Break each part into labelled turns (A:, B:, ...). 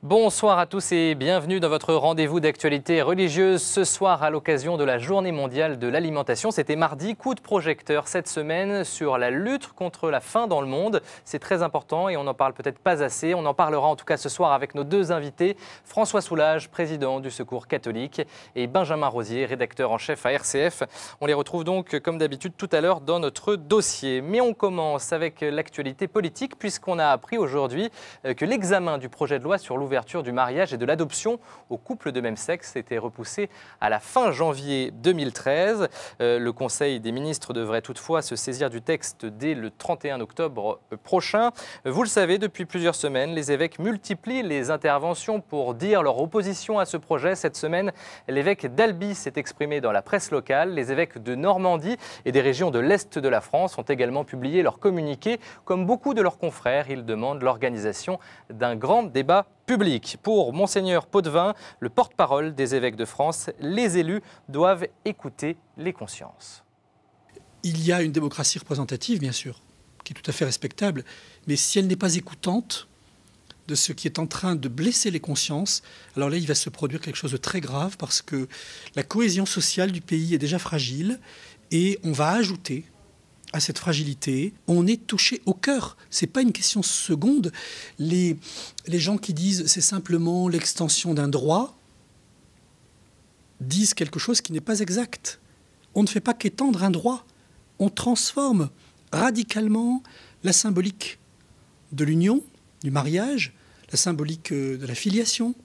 A: Bonsoir à tous et bienvenue dans votre rendez-vous d'actualité religieuse ce soir à l'occasion de la Journée mondiale de l'alimentation. C'était mardi, coup de projecteur cette semaine sur la lutte contre la faim dans le monde. C'est très important et on n'en parle peut-être pas assez. On en parlera en tout cas ce soir avec nos deux invités, François Soulage, président du Secours catholique, et Benjamin Rosier, rédacteur en chef à RCF. On les retrouve donc comme d'habitude tout à l'heure dans notre dossier. Mais on commence avec l'actualité politique puisqu'on a appris aujourd'hui que l'examen du projet de loi sur l'ouverture du mariage et de l'adoption aux couples de même sexe était repoussé à la fin janvier 2013. Le Conseil des ministres devrait toutefois se saisir du texte dès le 31 octobre prochain. Vous le savez, depuis plusieurs semaines, les évêques multiplient les interventions pour dire leur opposition à ce projet. Cette semaine, l'évêque d'Albi s'est exprimé dans la presse locale. Les évêques de Normandie et des régions de l'Est de la France ont également publié leur communiqué. Comme beaucoup de leurs confrères, ils demandent l'organisation d'un grand débat public. Pour Monseigneur Potvin, le porte-parole des évêques de France, les élus doivent écouter les consciences.
B: Il y a une démocratie représentative, bien sûr, qui est tout à fait respectable, mais si elle n'est pas écoutante de ce qui est en train de blesser les consciences, alors là, il va se produire quelque chose de très grave parce que la cohésion sociale du pays est déjà fragile et on va ajouter à cette fragilité, on est touché au cœur. Ce n'est pas une question seconde. Les gens qui disent c'est simplement l'extension d'un droit disent quelque chose qui n'est pas exact. On ne fait pas qu'étendre un droit. On transforme radicalement la symbolique de l'union, du mariage, la symbolique de la filiation.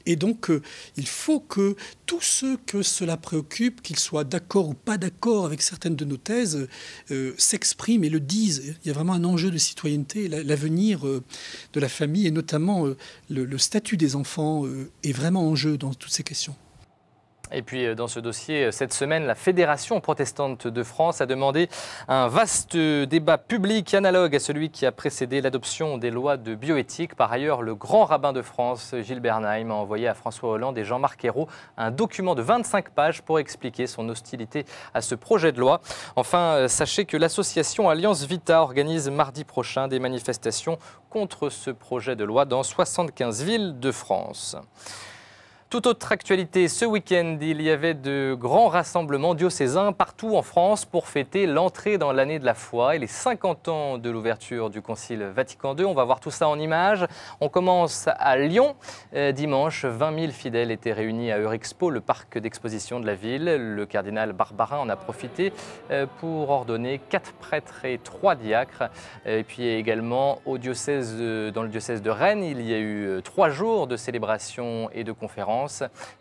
B: Et donc, il faut que tous ceux que cela préoccupe, qu'ils soient d'accord ou pas d'accord avec certaines de nos thèses, s'expriment et le disent. Il y a vraiment un enjeu de citoyenneté. L'avenir de la famille et notamment le statut des enfants est vraiment en jeu dans toutes ces questions.
A: Et puis dans ce dossier, cette semaine, la Fédération protestante de France a demandé un vaste débat public analogue à celui qui a précédé l'adoption des lois de bioéthique. Par ailleurs, le grand rabbin de France, Gilles Bernheim, a envoyé à François Hollande et Jean-Marc Ayrault un document de 25 pages pour expliquer son hostilité à ce projet de loi. Enfin, sachez que l'association Alliance Vita organise mardi prochain des manifestations contre ce projet de loi dans 75 villes de France. Toute autre actualité, ce week-end, il y avait de grands rassemblements diocésains partout en France pour fêter l'entrée dans l'année de la foi et les 50 ans de l'ouverture du Concile Vatican II. On va voir tout ça en images. On commence à Lyon. Dimanche, 20 000 fidèles étaient réunis à Eurexpo, le parc d'exposition de la ville. Le cardinal Barbarin en a profité pour ordonner 4 prêtres et 3 diacres. Et puis également dans le diocèse de Rennes, il y a eu 3 jours de célébrations et de conférences,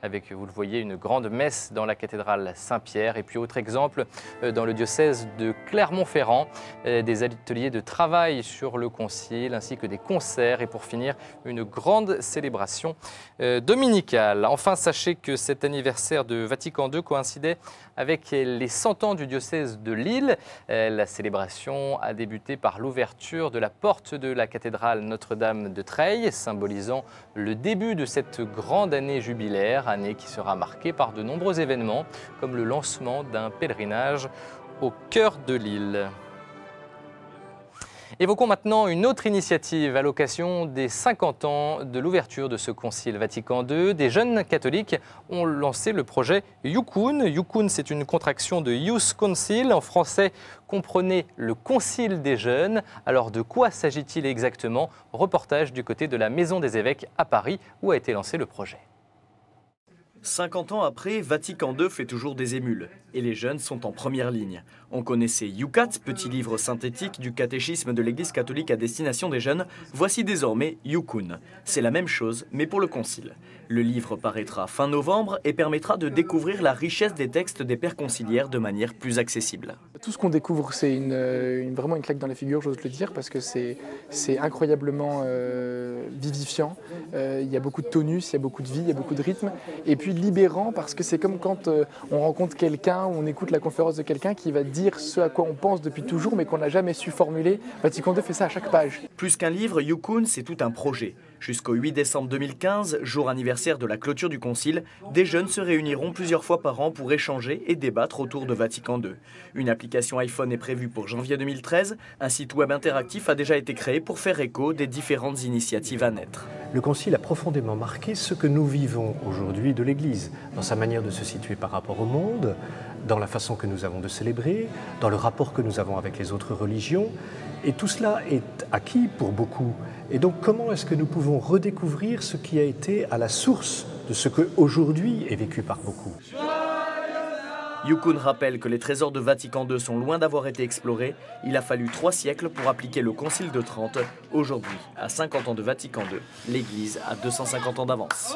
A: avec, vous le voyez, une grande messe dans la cathédrale Saint-Pierre. Et puis autre exemple, dans le diocèse de Clermont-Ferrand, des ateliers de travail sur le concile, ainsi que des concerts. Et pour finir, une grande célébration dominicale. Enfin, sachez que cet anniversaire de Vatican II coïncidait avec les 100 ans du diocèse de Lille. La célébration a débuté par l'ouverture de la porte de la cathédrale Notre-Dame de Treilles, symbolisant le début de cette grande année jubilaire, année qui sera marquée par de nombreux événements, comme le lancement d'un pèlerinage au cœur de l'île. Évoquons maintenant une autre initiative à l'occasion des 50 ans de l'ouverture de ce Concile Vatican II. Des jeunes catholiques ont lancé le projet Youkoun. Youkoun, c'est une contraction de Youth Council. En français, comprenez le Concile des jeunes. Alors de quoi s'agit-il exactement? Reportage du côté de la Maison des évêques à Paris, où a été lancé le projet.
C: 50 ans après, Vatican II fait toujours des émules, et les jeunes sont en première ligne. On connaissait Youcat, petit livre synthétique du catéchisme de l'Église catholique à destination des jeunes. Voici désormais Youkoun. C'est la même chose, mais pour le Concile. Le livre paraîtra fin novembre et permettra de découvrir la richesse des textes des pères conciliaires de manière plus accessible.
D: Tout ce qu'on découvre, c'est vraiment une claque dans la figure, j'ose le dire, parce que c'est incroyablement vivifiant. Il y a beaucoup de tonus, il y a beaucoup de vie, il y a beaucoup de rythme. Et puis libérant, parce que c'est comme quand on rencontre quelqu'un, on écoute la conférence de quelqu'un qui va dire ce à quoi on pense depuis toujours, mais qu'on n'a jamais su formuler. Vatican II fait ça à chaque page.
C: Plus qu'un livre, Youkoun, c'est tout un projet. Jusqu'au 8 décembre 2015, jour anniversaire de la clôture du Concile, des jeunes se réuniront plusieurs fois par an pour échanger et débattre autour de Vatican II. Une application iPhone est prévue pour janvier 2013. Un site web interactif a déjà été créé pour faire écho des différentes initiatives à naître.
E: Le Concile a profondément marqué ce que nous vivons aujourd'hui de l'Église, dans sa manière de se situer par rapport au monde, dans la façon que nous avons de célébrer, dans le rapport que nous avons avec les autres religions. Et tout cela est acquis pour beaucoup. Et donc comment est-ce que nous pouvons redécouvrir ce qui a été à la source de ce qu'aujourd'hui est vécu par beaucoup?
C: Yukun rappelle que les trésors de Vatican II sont loin d'avoir été explorés. Il a fallu 3 siècles pour appliquer le Concile de Trente. Aujourd'hui, à 50 ans de Vatican II, l'Église a 250 ans d'avance.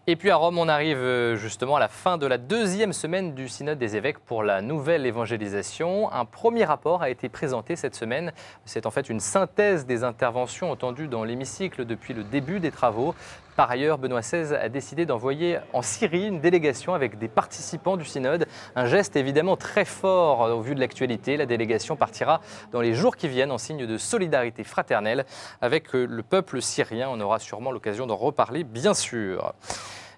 A: Et puis à Rome, on arrive justement à la fin de la 2e semaine du Synode des évêques pour la nouvelle évangélisation. Un premier rapport a été présenté cette semaine. C'est en fait une synthèse des interventions entendues dans l'hémicycle depuis le début des travaux. Par ailleurs, Benoît XVI a décidé d'envoyer en Syrie une délégation avec des participants du synode. Un geste évidemment très fort au vu de l'actualité. La délégation partira dans les jours qui viennent en signe de solidarité fraternelle avec le peuple syrien. On aura sûrement l'occasion d'en reparler, bien sûr.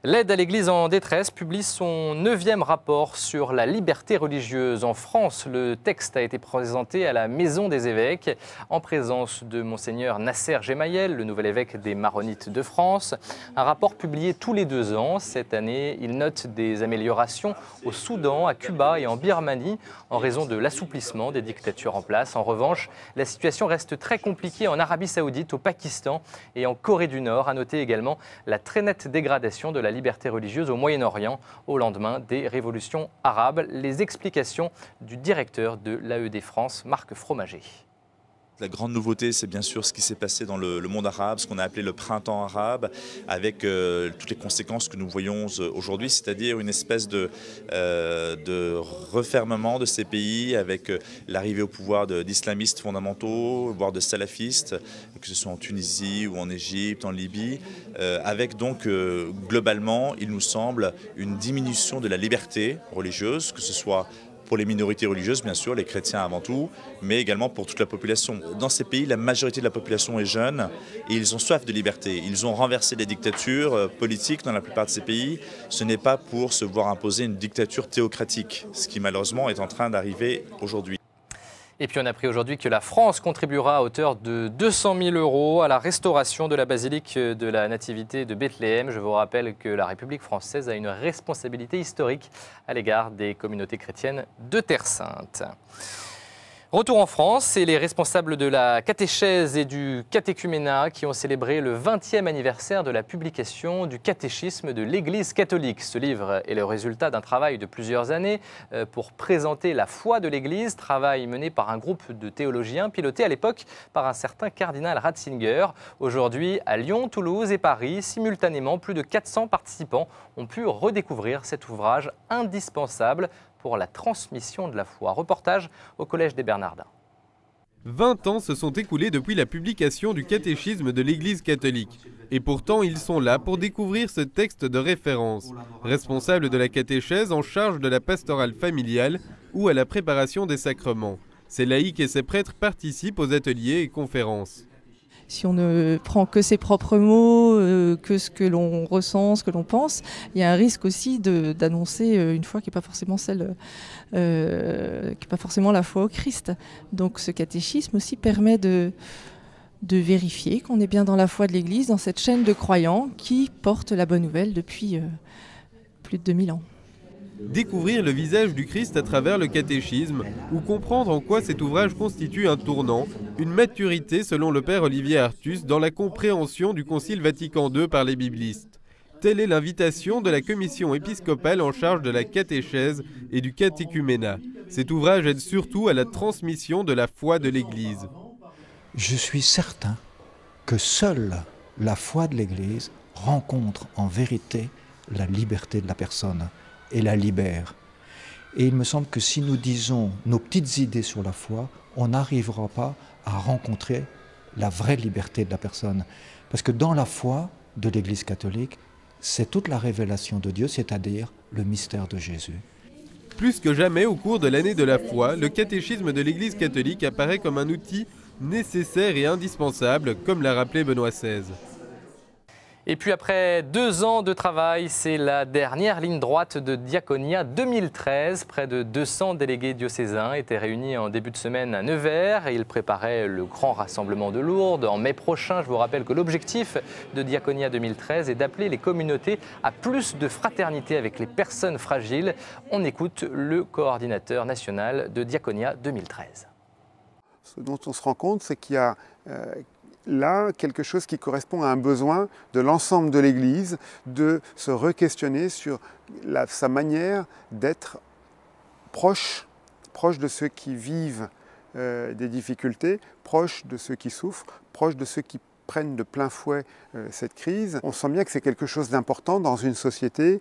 A: L'aide à l'Église en détresse publie son 9e rapport sur la liberté religieuse. En France, le texte a été présenté à la Maison des évêques en présence de Monseigneur Nasser Gemayel, le nouvel évêque des Maronites de France. Un rapport publié tous les 2 ans. Cette année, il note des améliorations au Soudan, à Cuba et en Birmanie en raison de l'assouplissement des dictatures en place. En revanche, la situation reste très compliquée en Arabie Saoudite, au Pakistan et en Corée du Nord. À noter également la très nette dégradation de la liberté religieuse au Moyen-Orient au lendemain des révolutions arabes. Les explications du directeur de l'AED France, Marc Fromager.
F: La grande nouveauté, c'est bien sûr ce qui s'est passé dans le monde arabe, ce qu'on a appelé le printemps arabe, avec toutes les conséquences que nous voyons aujourd'hui, c'est-à-dire une espèce de refermement de ces pays avec l'arrivée au pouvoir d'islamistes fondamentaux, voire de salafistes, que ce soit en Tunisie ou en Égypte, en Libye, avec donc globalement, il nous semble, une diminution de la liberté religieuse, que ce soit pour les minorités religieuses, bien sûr, les chrétiens avant tout, mais également pour toute la population. Dans ces pays, la majorité de la population est jeune et ils ont soif de liberté. Ils ont renversé les dictatures politiques dans la plupart de ces pays. Ce n'est pas pour se voir imposer une dictature théocratique, ce qui malheureusement est en train d'arriver aujourd'hui.
A: Et puis on a appris aujourd'hui que la France contribuera à hauteur de 200 000 € à la restauration de la basilique de la Nativité de Bethléem. Je vous rappelle que la République française a une responsabilité historique à l'égard des communautés chrétiennes de Terre Sainte. Retour en France, et les responsables de la catéchèse et du catéchuménat qui ont célébré le 20e anniversaire de la publication du catéchisme de l'Église catholique. Ce livre est le résultat d'un travail de plusieurs années pour présenter la foi de l'Église, travail mené par un groupe de théologiens piloté à l'époque par un certain cardinal Ratzinger. Aujourd'hui, à Lyon, Toulouse et Paris, simultanément, plus de 400 participants ont pu redécouvrir cet ouvrage indispensable pour la transmission de la foi. Reportage au Collège des Bernardins.
G: 20 ans se sont écoulés depuis la publication du catéchisme de l'Église catholique. Et pourtant, ils sont là pour découvrir ce texte de référence. Responsables de la catéchèse en charge de la pastorale familiale ou à la préparation des sacrements. Ces laïcs et ces prêtres participent aux ateliers et conférences.
H: Si on ne prend que ses propres mots, que ce que l'on ressent, ce que l'on pense, il y a un risque aussi d'annoncer une foi qui n'est pas forcément qui n'est pas forcément la foi au Christ. Donc ce catéchisme aussi permet de vérifier qu'on est bien dans la foi de l'Église, dans cette chaîne de croyants qui porte la bonne nouvelle depuis plus de 2000 ans.
G: Découvrir le visage du Christ à travers le catéchisme ou comprendre en quoi cet ouvrage constitue un tournant, une maturité selon le père Olivier Artus dans la compréhension du Concile Vatican II par les biblistes. Telle est l'invitation de la commission épiscopale en charge de la catéchèse et du catéchuménat. Cet ouvrage aide surtout à la transmission de la foi de l'Église.
I: Je suis certain que seule la foi de l'Église rencontre en vérité la liberté de la personne et la libère. Et il me semble que si nous disons nos petites idées sur la foi, on n'arrivera pas à rencontrer la vraie liberté de la personne. Parce que dans la foi de l'Église catholique, c'est toute la révélation de Dieu, c'est-à-dire le mystère de Jésus.
G: Plus que jamais au cours de l'année de la foi, le catéchisme de l'Église catholique apparaît comme un outil nécessaire et indispensable, comme l'a rappelé Benoît XVI.
A: Et puis après 2 ans de travail, c'est la dernière ligne droite de Diaconia 2013. Près de 200 délégués diocésains étaient réunis en début de semaine à Nevers et ils préparaient le grand rassemblement de Lourdes en mai prochain. Je vous rappelle que l'objectif de Diaconia 2013 est d'appeler les communautés à plus de fraternité avec les personnes fragiles. On écoute le coordinateur national de Diaconia 2013.
J: Ce dont on se rend compte, c'est qu'il y a là quelque chose qui correspond à un besoin de l'ensemble de l'Église de se re-questionner sur sa manière d'être proche de ceux qui vivent des difficultés, proche de ceux qui souffrent, proche de ceux qui prennent de plein fouet cette crise. On sent bien que c'est quelque chose d'important dans une société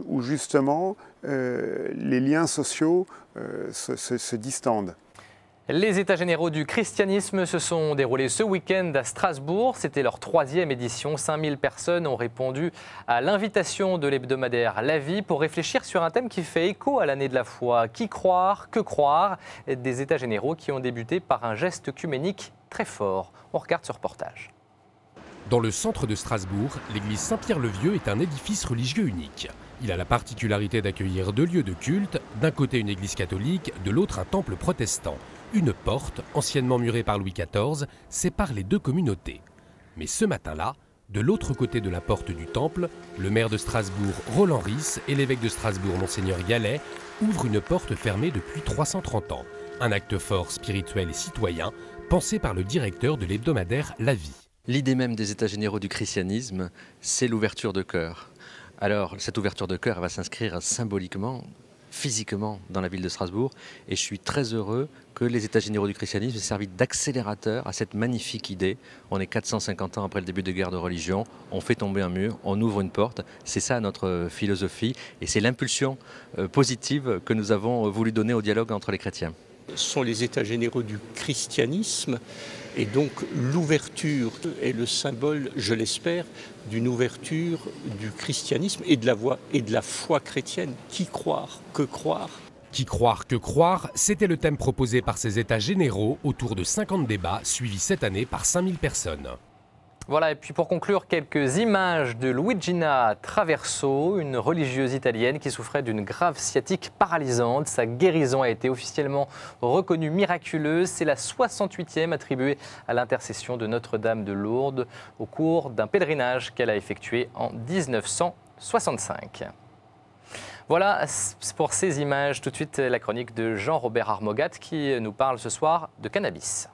J: où justement les liens sociaux se distendent.
A: Les États généraux du christianisme se sont déroulés ce week-end à Strasbourg. C'était leur 3e édition. 5000 personnes ont répondu à l'invitation de l'hebdomadaire La Vie pour réfléchir sur un thème qui fait écho à l'année de la foi. Qui croire, que croire? Des États généraux qui ont débuté par un geste œcuménique très fort. On regarde ce reportage.
K: Dans le centre de Strasbourg, l'église Saint-Pierre-le-Vieux est un édifice religieux unique. Il a la particularité d'accueillir 2 lieux de culte, d'un côté une église catholique, de l'autre un temple protestant. Une porte, anciennement murée par Louis XIV, sépare les 2 communautés. Mais ce matin-là, de l'autre côté de la porte du temple, le maire de Strasbourg, Roland Ries, et l'évêque de Strasbourg, Monseigneur Gallet, ouvrent une porte fermée depuis 330 ans. Un acte fort, spirituel et citoyen, pensé par le directeur de l'hebdomadaire La Vie.
L: L'idée même des États généraux du christianisme, c'est l'ouverture de cœur. Alors, cette ouverture de cœur va s'inscrire symboliquement, physiquement dans la ville de Strasbourg, et je suis très heureux que les États généraux du christianisme aient servi d'accélérateur à cette magnifique idée. On est 450 ans après le début des guerres de religion, on fait tomber un mur, on ouvre une porte, c'est ça notre philosophie, et c'est l'impulsion positive que nous avons voulu donner au dialogue entre les chrétiens.
M: Ce sont les États généraux du christianisme, et donc l'ouverture est le symbole, je l'espère, d'une ouverture du christianisme et de la foi chrétienne. Qui croire, que croire?
K: Qui croire, que croire, c'était le thème proposé par ces États généraux autour de 50 débats suivis cette année par 5000 personnes.
A: Voilà, et puis pour conclure, quelques images de Luigina Traverso, une religieuse italienne qui souffrait d'une grave sciatique paralysante. Sa guérison a été officiellement reconnue miraculeuse. C'est la 68e attribuée à l'intercession de Notre-Dame de Lourdes au cours d'un pèlerinage qu'elle a effectué en 1965. Voilà pour ces images. Tout de suite, la chronique de Jean-Robert Armogat qui nous parle ce soir de cannabis.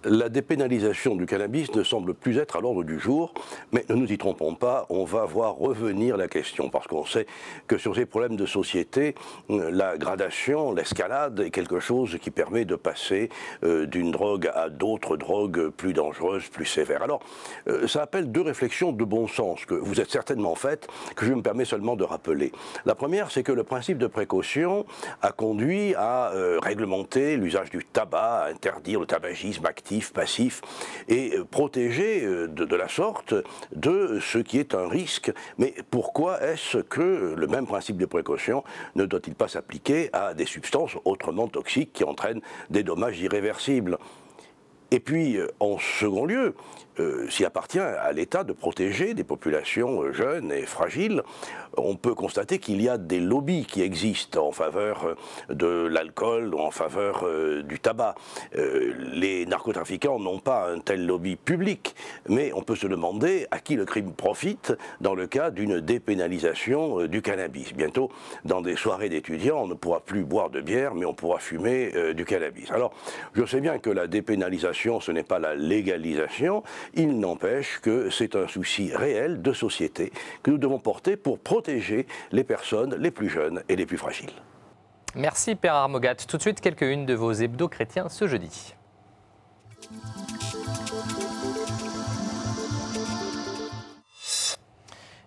N: La dépénalisation du cannabis ne semble plus être à l'ordre du jour, mais ne nous y trompons pas, on va voir revenir la question, parce qu'on sait que sur ces problèmes de société, la gradation, l'escalade est quelque chose qui permet de passer d'une drogue à d'autres drogues plus dangereuses, plus sévères. Alors, ça appelle 2 réflexions de bon sens que vous êtes certainement faites, que je me permets seulement de rappeler. La première, c'est que le principe de précaution a conduit à réglementer l'usage du tabac, à interdire le tabagisme actif, passif, et protéger de la sorte de ce qui est un risque. Mais pourquoi est-ce que le même principe de précaution ne doit-il pas s'appliquer à des substances autrement toxiques qui entraînent des dommages irréversibles? Et puis, en second lieu, s'il appartient à l'État de protéger des populations jeunes et fragiles, on peut constater qu'il y a des lobbies qui existent en faveur de l'alcool ou en faveur du tabac. Les narcotrafiquants n'ont pas un tel lobby public, mais on peut se demander à qui le crime profite dans le cas d'une dépénalisation du cannabis. Bientôt, dans des soirées d'étudiants, on ne pourra plus boire de bière, mais on pourra fumer du cannabis. Alors, je sais bien que la dépénalisation, ce n'est pas la légalisation. Il n'empêche que c'est un souci réel de société que nous devons porter pour protéger les personnes les plus jeunes et les plus fragiles.
A: Merci Père Armogat. Tout de suite, quelques-unes de vos hebdos chrétiens ce jeudi.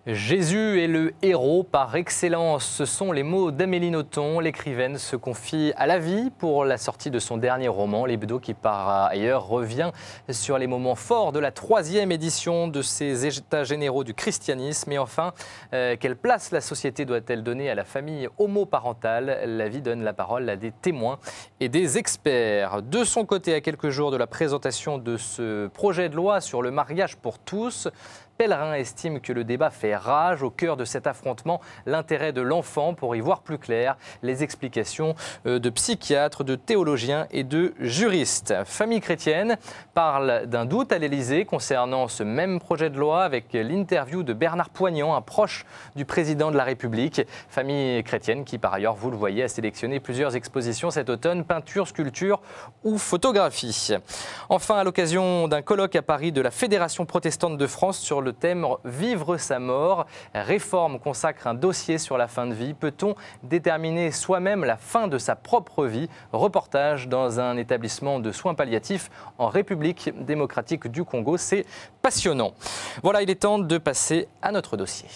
A: Jésus est le héros par excellence. Ce sont les mots d'Amélie Nothomb. L'écrivaine se confie à la vie pour la sortie de son dernier roman, l'hebdo, qui par ailleurs revient sur les moments forts de la 3e édition de ces États généraux du christianisme. Et enfin, quelle place la société doit-elle donner à la famille homoparentale? La vie donne la parole à des témoins et des experts. De son côté, à quelques jours de la présentation de ce projet de loi sur le mariage pour tous, Pellerin estime que le débat fait rage. Au cœur de cet affrontement, l'intérêt de l'enfant. Pour y voir plus clair, les explications de psychiatres, de théologiens et de juristes. Famille chrétienne parle d'un doute à l'Élysée concernant ce même projet de loi avec l'interview de Bernard Poignant, un proche du président de la République. Famille chrétienne qui, par ailleurs, vous le voyez, a sélectionné plusieurs expositions cet automne, peinture, sculpture ou photographie. Enfin, à l'occasion d'un colloque à Paris de la Fédération protestante de France sur le thème « Vivre sa mort », Réforme consacre un dossier sur la fin de vie. Peut-on déterminer soi-même la fin de sa propre vie? Reportage dans un établissement de soins palliatifs en République démocratique du Congo. C'est passionnant. Voilà, il est temps de passer à notre dossier.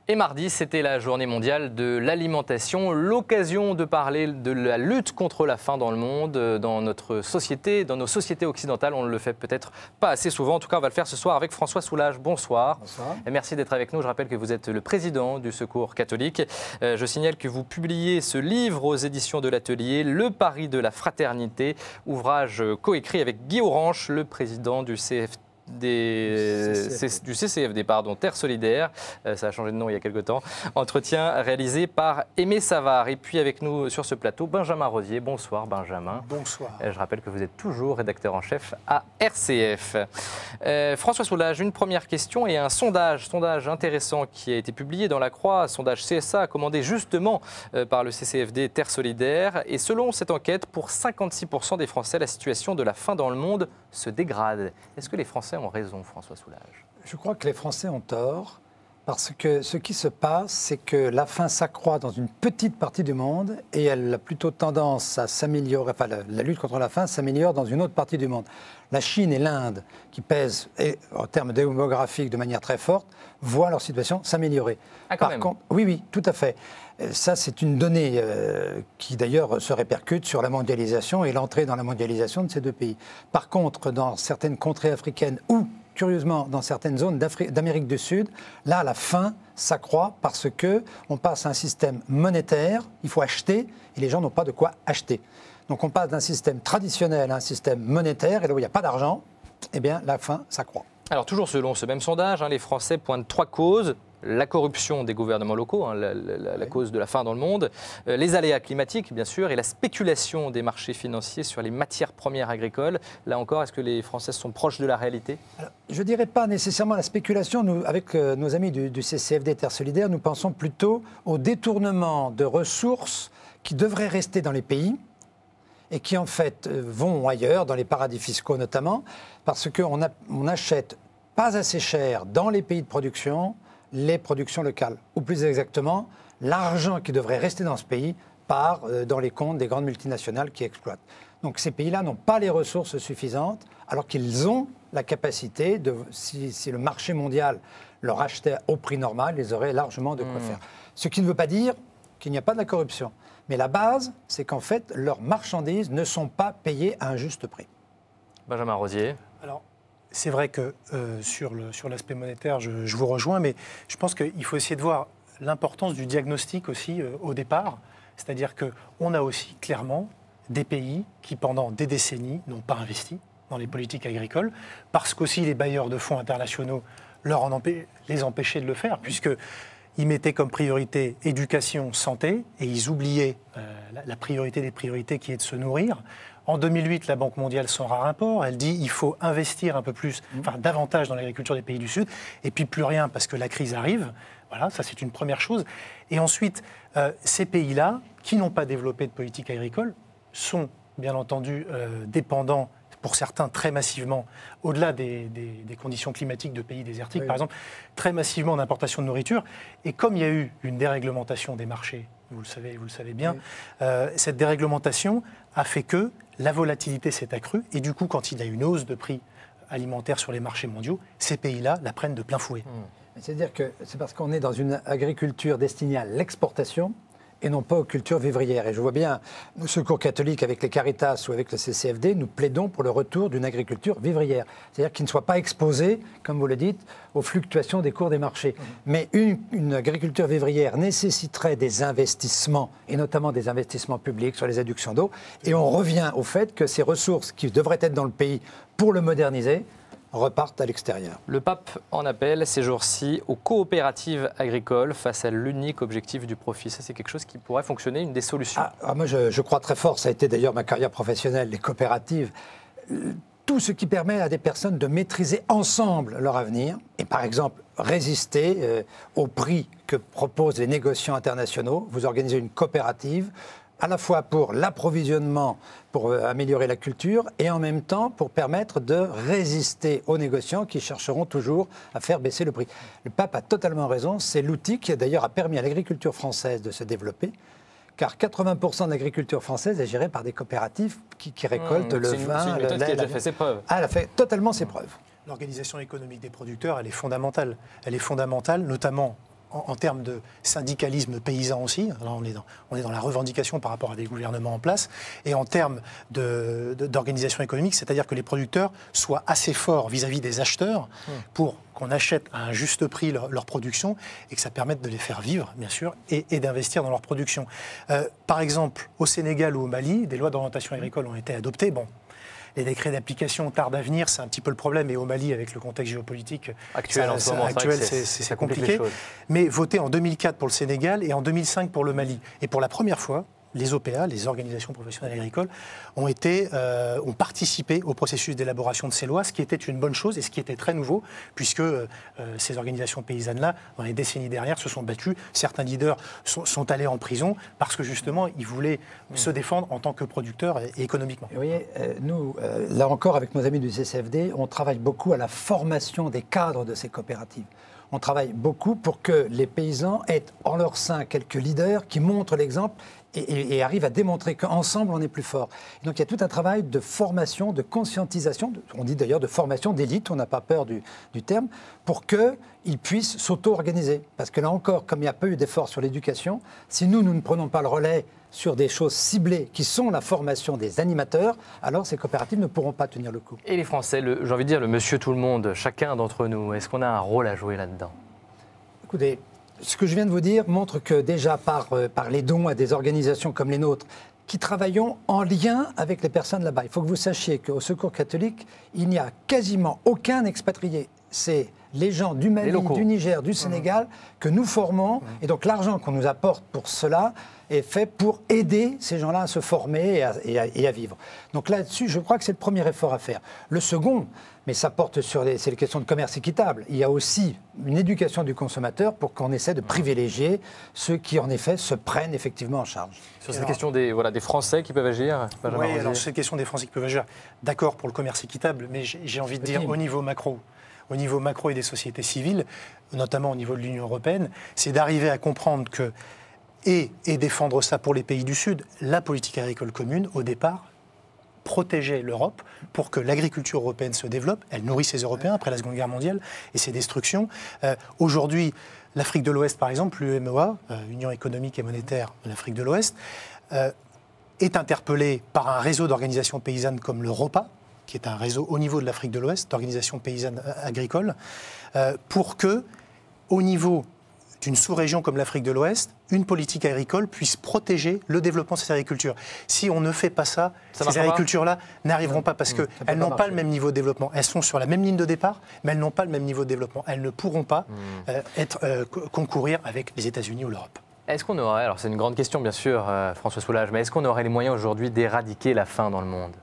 A: Et mardi, c'était la journée mondiale de l'alimentation, l'occasion de parler de la lutte contre la faim dans le monde, dans notre société, dans nos sociétés occidentales. On ne le fait peut-être pas assez souvent. En tout cas, on va le faire ce soir avec François Soulages. Bonsoir. Bonsoir. Et merci d'être avec nous. Je rappelle que vous êtes le président du Secours catholique. Je signale que vous publiez ce livre aux éditions de l'Atelier, Le pari de la fraternité, ouvrage coécrit avec Guy Orange, le président du CFT. Du CCFD, Terre Solidaire, ça a changé de nom il y a quelque temps. Entretien réalisé par Aimé Savard. Et puis avec nous sur ce plateau, Benjamin Rosier. Bonsoir Benjamin.
O: Bonsoir.
A: Je rappelle que vous êtes toujours rédacteur en chef à RCF. François Soulages, une première question et un sondage intéressant qui a été publié dans La Croix, sondage CSA commandé justement par le CCFD Terre Solidaire. Et selon cette enquête, pour 56% des Français, la situation de la faim dans le monde se dégrade. Est-ce que les Français ont raison, François Soulages?
O: Je crois que les Français ont tort, parce que ce qui se passe, c'est que la faim s'accroît dans une petite partie du monde et elle a plutôt tendance à s'améliorer, enfin la lutte contre la faim s'améliore dans une autre partie du monde. La Chine et l'Inde, qui pèsent en termes démographiques de manière très forte, voient leur situation s'améliorer.
A: Ah, Par contre,
O: oui, tout à fait. Ça, c'est une donnée qui d'ailleurs se répercute sur la mondialisation et l'entrée dans la mondialisation de ces deux pays. Par contre, dans certaines contrées africaines ou, curieusement, dans certaines zones d'Amérique du Sud, là, la faim s'accroît parce qu'on passe à un système monétaire, il faut acheter, et les gens n'ont pas de quoi acheter. Donc on passe d'un système traditionnel à un système monétaire, et là où il n'y a pas d'argent, eh bien, la faim s'accroît.
A: Alors, toujours selon ce même sondage, les Français pointent 3 causes. La corruption des gouvernements locaux, la cause de la faim dans le monde, les aléas climatiques, bien sûr, et la spéculation des marchés financiers sur les matières premières agricoles. Là encore, est-ce que les Français sont proches de la réalité?
O: Alors, je ne dirais pas nécessairement la spéculation. Nous, avec nos amis du CCFD Terre Solidaire, nous pensons plutôt au détournement de ressources qui devraient rester dans les pays et qui, en fait, vont ailleurs, dans les paradis fiscaux notamment, parce qu'on achète pas assez cher dans les pays de production les productions locales. Ou plus exactement, l'argent qui devrait rester dans ce pays part dans les comptes des grandes multinationales qui exploitent. Donc ces pays-là n'ont pas les ressources suffisantes, alors qu'ils ont la capacité, si le marché mondial leur achetait au prix normal, ils auraient largement de quoi faire. Ce qui ne veut pas dire qu'il n'y a pas de la corruption. Mais la base, c'est qu'en fait, leurs marchandises ne sont pas payées à un juste prix.
A: Benjamin Rosier.
P: Alors, c'est vrai que sur l'aspect monétaire, je vous rejoins, mais je pense qu'il faut essayer de voir l'importance du diagnostic aussi au départ. C'est-à-dire qu'on a aussi clairement des pays qui, pendant des décennies, n'ont pas investi dans les politiques agricoles, parce qu'aussi les bailleurs de fonds internationaux les empêchaient de le faire, puisqu'ils mettaient comme priorité éducation, santé, et ils oubliaient la priorité des priorités qui est de se nourrir. En 2008, la Banque mondiale s'en rare import. Elle dit qu'il faut investir un peu plus, davantage dans l'agriculture des pays du Sud, et puis plus rien parce que la crise arrive. Voilà, ça c'est une première chose. Et ensuite, ces pays-là, qui n'ont pas développé de politique agricole, sont bien entendu dépendants, pour certains très massivement, au-delà des conditions climatiques de pays désertiques, par exemple, très massivement d'importation de nourriture. Et comme il y a eu une déréglementation des marchés, vous le savez bien, cette déréglementation a fait que la volatilité s'est accrue et du coup, quand il y a une hausse de prix alimentaires sur les marchés mondiaux, ces pays-là la prennent de plein fouet.
O: C'est-à-dire que c'est parce qu'on est dans une agriculture destinée à l'exportation et non pas aux cultures vivrières. Et je vois bien, nous, Secours catholique, avec les Caritas ou avec le CCFD, nous plaidons pour le retour d'une agriculture vivrière. C'est-à-dire qu'il ne soit pas exposé, comme vous le dites, aux fluctuations des cours des marchés. Mais une agriculture vivrière nécessiterait des investissements, et notamment des investissements publics sur les adductions d'eau. Et on revient au fait que ces ressources qui devraient être dans le pays pour le moderniser, repartent à l'extérieur.
A: Le pape en appelle ces jours-ci aux coopératives agricoles face à l'unique objectif du profit. Ça, c'est quelque chose qui pourrait fonctionner, une des solutions.
O: Moi, je crois très fort, ça a été d'ailleurs ma carrière professionnelle, les coopératives. Tout ce qui permet à des personnes de maîtriser ensemble leur avenir et, par exemple, résister au prix que proposent les négociants internationaux. Vous organisez une coopérative, à la fois pour l'approvisionnement, pour améliorer la culture, et en même temps pour permettre de résister aux négociants qui chercheront toujours à faire baisser le prix. Le pape a totalement raison, c'est l'outil qui d'ailleurs a permis à l'agriculture française de se développer, car 80% de l'agriculture française est gérée par des coopératives qui récoltent le vin,
A: c'est une méthode qui a déjà fait ses preuves.
O: Elle a fait totalement ses preuves.
P: L'organisation économique des producteurs, elle est fondamentale. Elle est fondamentale, notamment en termes de syndicalisme paysan aussi. Alors on est dans la revendication par rapport à des gouvernements en place. Et en termes d'organisation économique, c'est-à-dire que les producteurs soient assez forts vis-à-vis des acheteurs pour qu'on achète à un juste prix leur production et que ça permette de les faire vivre, bien sûr, et d'investir dans leur production. Par exemple, au Sénégal ou au Mali, des lois d'orientation agricole ont été adoptées. Bon, les décrets d'application tardent à venir, c'est un petit peu le problème. Et au Mali, avec le contexte géopolitique
A: actuel,
P: c'est compliqué. Mais voté en 2004 pour le Sénégal et en 2005 pour le Mali. Et pour la première fois, les OPA, les organisations professionnelles agricoles, ont participé au processus d'élaboration de ces lois, ce qui était une bonne chose et ce qui était très nouveau, puisque ces organisations paysannes-là, dans les décennies dernières, se sont battues. Certains leaders sont allés en prison parce que justement, ils voulaient se défendre en tant que producteurs et économiquement.
O: Vous voyez, nous, là encore, avec nos amis du CCFD, on travaille beaucoup à la formation des cadres de ces coopératives. On travaille beaucoup pour que les paysans aient en leur sein quelques leaders qui montrent l'exemple et arrivent à démontrer qu'ensemble, on est plus fort. Et donc, il y a tout un travail de formation, de conscientisation, on dit d'ailleurs de formation d'élite, on n'a pas peur du terme, pour qu'ils puissent s'auto-organiser. Parce que là encore, comme il n'y a pas eu d'efforts sur l'éducation, si nous ne prenons pas le relais sur des choses ciblées qui sont la formation des animateurs, alors ces coopératives ne pourront pas tenir le coup.
A: Et les Français, j'ai envie de dire le monsieur tout le monde, chacun d'entre nous, est-ce qu'on a un rôle à jouer là-dedans? Écoutez,
O: ce que je viens de vous dire montre que déjà par les dons à des organisations comme les nôtres, qui travaillons en lien avec les personnes là-bas, il faut que vous sachiez qu'au Secours catholique, il n'y a quasiment aucun expatrié. C'est les gens du Mali, du Niger, du Sénégal que nous formons. Et donc l'argent qu'on nous apporte pour cela est fait pour aider ces gens-là à se former et à vivre. Donc là-dessus, je crois que c'est le premier effort à faire. Le second, mais ça porte sur c'est les questions de commerce équitable. Il y a aussi une éducation du consommateur pour qu'on essaie de privilégier ceux qui, en effet, se prennent effectivement en charge.
A: Sur cette question des Français qui peuvent agir,
P: oui, alors cette question des Français qui peuvent agir, d'accord pour le commerce équitable, mais j'ai envie de dire au niveau macro et des sociétés civiles, notamment au niveau de l'Union européenne, c'est d'arriver à comprendre que, et défendre ça pour les pays du Sud, la politique agricole commune, au départ, protégeait l'Europe pour que l'agriculture européenne se développe. Elle nourrit ses Européens après la Seconde Guerre mondiale et ses destructions. Aujourd'hui, l'Afrique de l'Ouest, par exemple, l'UEMOA, Union économique et monétaire de l'Afrique de l'Ouest, est interpellée par un réseau d'organisations paysannes comme le ROPA, qui est un réseau au niveau de l'Afrique de l'Ouest, d'organisations paysannes agricoles, pour que, au niveau d'une sous-région comme l'Afrique de l'Ouest, une politique agricole puisse protéger le développement de ces agricultures. Si on ne fait pas ça, ces agricultures-là n'arriveront pas parce qu'elles n'ont pas le même niveau de développement. Elles sont sur la même ligne de départ, mais elles n'ont pas le même niveau de développement. Elles ne pourront pas concourir avec les États-Unis ou l'Europe.
A: Est-ce qu'on aurait, alors c'est une grande question bien sûr, François Soulage, mais est-ce qu'on aurait les moyens aujourd'hui d'éradiquer la faim dans le monde ?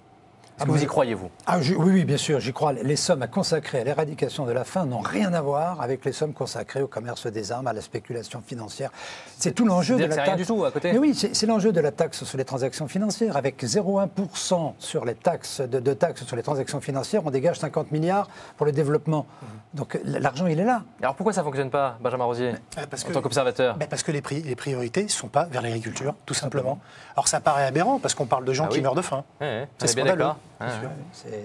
A: Est-ce que vous y croyez, vous?
O: Oui, bien sûr, j'y crois. Les sommes à consacrer à l'éradication de la faim n'ont rien à voir avec les sommes consacrées au commerce des armes, à la spéculation financière. C'est tout l'enjeu de la taxe.
A: C'est rien du tout à côté.
O: Mais oui, c'est l'enjeu de la taxe sur les transactions financières. Avec 0,1% sur les taxes de taxes sur les transactions financières, on dégage 50 milliards pour le développement. Donc l'argent, il est là.
A: Alors pourquoi ça ne fonctionne pas, Benjamin Rosier, en tant qu'observateur?
P: Parce que les priorités ne sont pas vers l'agriculture, tout simplement. Alors ça paraît aberrant, parce qu'on parle de gens qui meurent de faim.
A: C'est scandaleux.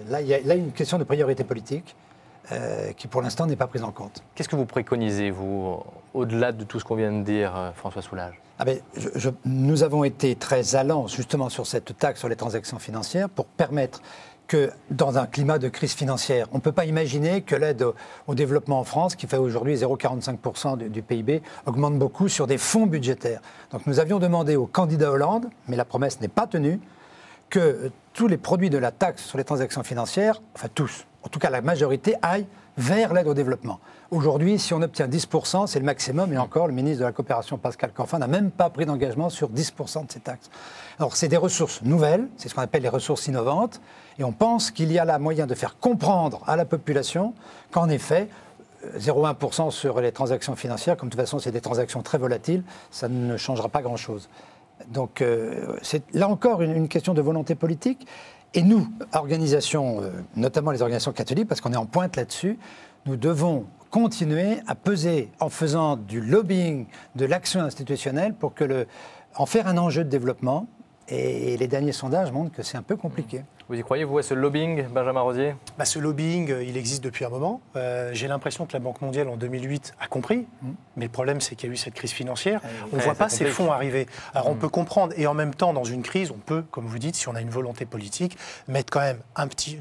O: Là, il y a une question de priorité politique qui, pour l'instant, n'est pas prise en compte.
A: Qu'est-ce que vous préconisez, vous, au-delà de tout ce qu'on vient de dire, François Soulages?
O: Nous avons été très allants, justement, sur cette taxe sur les transactions financières pour permettre que, dans un climat de crise financière, on ne peut pas imaginer que l'aide au développement en France, qui fait aujourd'hui 0,45% du PIB, augmente beaucoup sur des fonds budgétaires. Donc nous avions demandé au candidat Hollande, mais la promesse n'est pas tenue, que tous les produits de la taxe sur les transactions financières, enfin tous, en tout cas la majorité, aillent vers l'aide au développement. Aujourd'hui, si on obtient 10%, c'est le maximum, et encore, le ministre de la Coopération, Pascal Canfin, n'a même pas pris d'engagement sur 10% de ces taxes. Alors, c'est des ressources nouvelles, c'est ce qu'on appelle les ressources innovantes, et on pense qu'il y a là moyen de faire comprendre à la population qu'en effet, 0,1% sur les transactions financières, comme de toute façon, c'est des transactions très volatiles, ça ne changera pas grand-chose. Donc, c'est là encore une question de volonté politique. Et nous, organisations, notamment les organisations catholiques, parce qu'on est en pointe là-dessus, nous devons continuer à peser en faisant du lobbying, de l'action institutionnelle pour en faire un enjeu de développement. Et les derniers sondages montrent que c'est un peu compliqué.
A: Vous y croyez, vous, à ce lobbying, Benjamin Rosier?
P: Ce lobbying, il existe depuis un moment. J'ai l'impression que la Banque mondiale, en 2008, a compris. Mais le problème, c'est qu'il y a eu cette crise financière. On ne voit pas ces fonds arriver. Alors, on peut comprendre. Et en même temps, dans une crise, on peut, comme vous dites, si on a une volonté politique, mettre quand même un petit...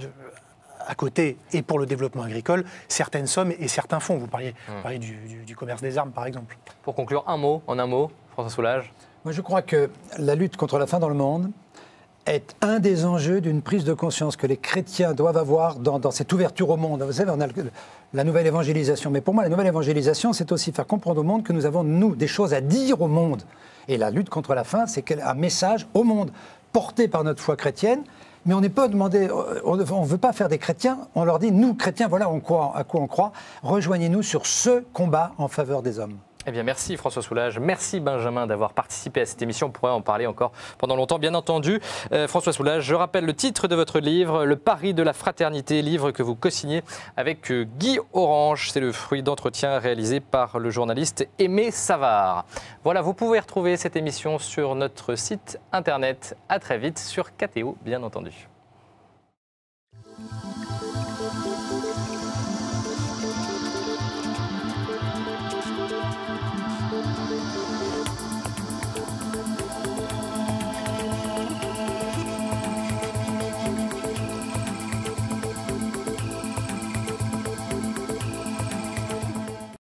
P: à côté, et pour le développement agricole, certaines sommes et certains fonds. Vous parliez du commerce des armes, par exemple.
A: Pour conclure, en un mot, François Soulages.
O: Moi, je crois que la lutte contre la faim dans le monde est un des enjeux d'une prise de conscience que les chrétiens doivent avoir dans cette ouverture au monde. Vous savez, on a la nouvelle évangélisation. Mais pour moi, la nouvelle évangélisation, c'est aussi faire comprendre au monde que nous avons, nous, des choses à dire au monde. Et la lutte contre la faim, c'est un message au monde porté par notre foi chrétienne. Mais on n'est pas demandé, on ne veut pas faire des chrétiens, on leur dit, nous, chrétiens, voilà à quoi on croit, rejoignez-nous sur ce combat en faveur des hommes.
A: Eh bien, merci François Soulages, merci Benjamin d'avoir participé à cette émission. On pourrait en parler encore pendant longtemps, bien entendu. François Soulages, je rappelle le titre de votre livre, Le pari de la fraternité, livre que vous co-signez avec Guy Orange. C'est le fruit d'entretiens réalisés par le journaliste Aimé Savard. Voilà, vous pouvez retrouver cette émission sur notre site internet. À très vite sur KTO, bien entendu.